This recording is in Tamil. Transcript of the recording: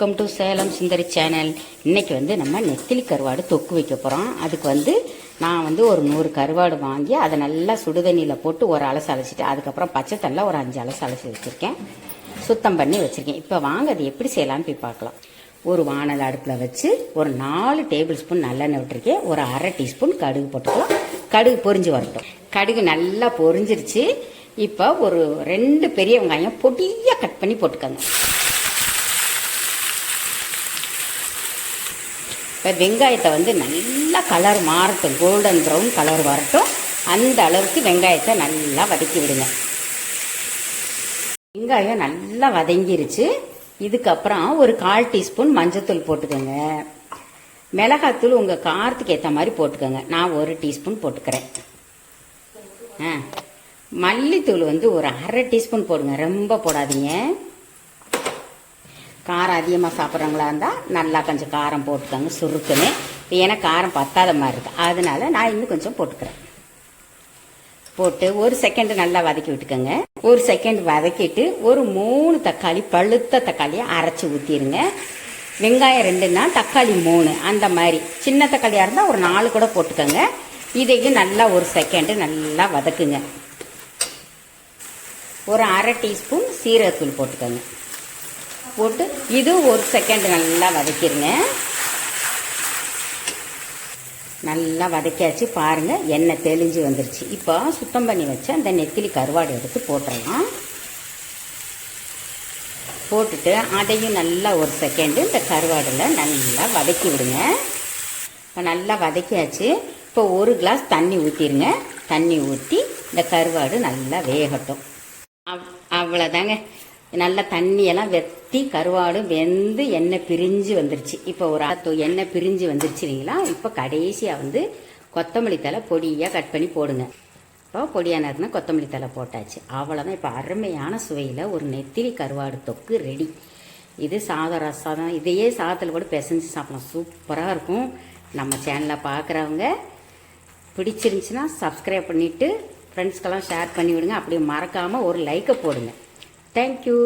Welcome to Salem Sundari channel. இன்னைக்கு நம்ம நெத்திலி கருவாடு தொக்கு வைக்க போகிறோம். அதுக்கு நான் ஒரு 100 கருவாடு வாங்கி அதை நல்லா சுடுதண்ணியில் போட்டு ஒரு அலசு அலசிட்டு அதுக்கப்புறம் பச்சை தண்ணியில் ஒரு 5 அலசு அலசி வச்சுருக்கேன். சுத்தம் பண்ணி வச்சுருக்கேன். இப்போ வாங்க அது எப்படி செய்யலான்னு போய் பார்க்கலாம். ஒரு வானல் அடுப்பில் வச்சு ஒரு 4 டேபிள் ஸ்பூன் நல்லெண்ணெய் விட்டுருக்கேன். ஒரு அரை டீஸ்பூன் கடுகு போட்டுக்கலாம். கடுகு பொரிஞ்சு வரட்டும். கடுகு நல்லா பொரிஞ்சிருச்சு. இப்போ ஒரு 2 பெரிய வெங்காயம் பொடியாக கட் பண்ணி போட்டுக்கோங்க. இப்போ வெங்காயத்தை நல்லா கலர் மாறட்டும், கோல்டன் ப்ரௌன் கலர் வரட்டும். அந்த அளவுக்கு வெங்காயத்தை நல்லா வதக்கி விடுங்க. வெங்காயம் நல்லா வதங்கிருச்சு. இதுக்கப்புறம் ஒரு 1/4 டீஸ்பூன் மஞ்சத்தூள் போட்டுக்கோங்க. மிளகாத்தூள் உங்கள் காரத்துக்கு ஏற்ற மாதிரி போட்டுக்கோங்க. நான் 1 டீஸ்பூன் போட்டுக்கிறேன். மல்லித்தூள் ஒரு அரை டீஸ்பூன் போடுங்க, ரொம்ப போடாதீங்க. காரம் அதிகமாக சாப்பிட்றவங்களா இருந்தால் நல்லா கொஞ்சம் காரம் போட்டுக்கோங்க சுருக்குன்னு. ஏன்னா காரம் பத்தாத மாதிரி இருக்குது, அதனால நான் இன்னும் கொஞ்சம் போட்டுக்கிறேன். போட்டு 1 செகண்ட் நல்லா வதக்கி விட்டுக்கோங்க. 1 செகண்ட் வதக்கிட்டு ஒரு 3 தக்காளி, பழுத்த தக்காளியை அரைச்சி ஊற்றிடுங்க. வெங்காயம் 2ன்னா தக்காளி 3, அந்த மாதிரி. சின்ன தக்காளியாக இருந்தால் ஒரு 4 கூட போட்டுக்கோங்க. இதையும் நல்லா 1 செகண்ட் நல்லா வதக்குங்க. ஒரு அரை டீஸ்பூன் சீரகத்தூள் போட்டுக்கோங்க. போட்டு இது 1 செகண்ட் நல்லா வதக்கிடுங்க. நல்லா வதக்கியாச்சு. பாருங்கள், எண்ணெய் தெளிஞ்சு வந்துருச்சு. இப்போ சுத்தம் பண்ணி வச்சு அந்த நெத்திலி கருவாடு எடுத்து போட்டுடலாம். போட்டுட்டு அதையும் நல்லா 1 செகண்டு இந்த கருவாடில் நல்லா வதக்கி விடுங்க. இப்போ நல்லா வதக்கியாச்சு. இப்போ 1 கிளாஸ் தண்ணி ஊற்றிடுங்க. தண்ணி ஊற்றி இந்த கருவாடு நல்லா வேகட்டும். அவ்வளோதாங்க. நல்லா தண்ணியெல்லாம் வெத்தி கருவாடு வெந்து எண்ணெய் பிரிஞ்சு வந்துருச்சு. இப்போ ஒரு எண்ணெய் பிரிஞ்சு வந்துருச்சு இல்லைங்களா. இப்போ கடைசியாக கொத்தமல்லி தழை பொடியாக கட் பண்ணி போடுங்க. இப்போ பொடியாக நறுனா கொத்தமல்லி தழை போட்டாச்சு. அவ்வளோதான். இப்போ அருமையான சுவையில் ஒரு நெத்திலி கருவாடு தொக்கு ரெடி. இது ரசம், இதையே சாதத்தில் கூட பிசைஞ்சு சாப்பிடலாம், சூப்பராக இருக்கும். நம்ம சேனலில் பார்க்குறவங்க பிடிச்சிருந்துச்சுன்னா சப்ஸ்கிரைப் பண்ணிவிட்டு ஃப்ரெண்ட்ஸ்க்கெல்லாம் ஷேர் பண்ணி விடுங்க. அப்படியே மறக்காமல் ஒரு லைக்கை போடுங்க. Thank you.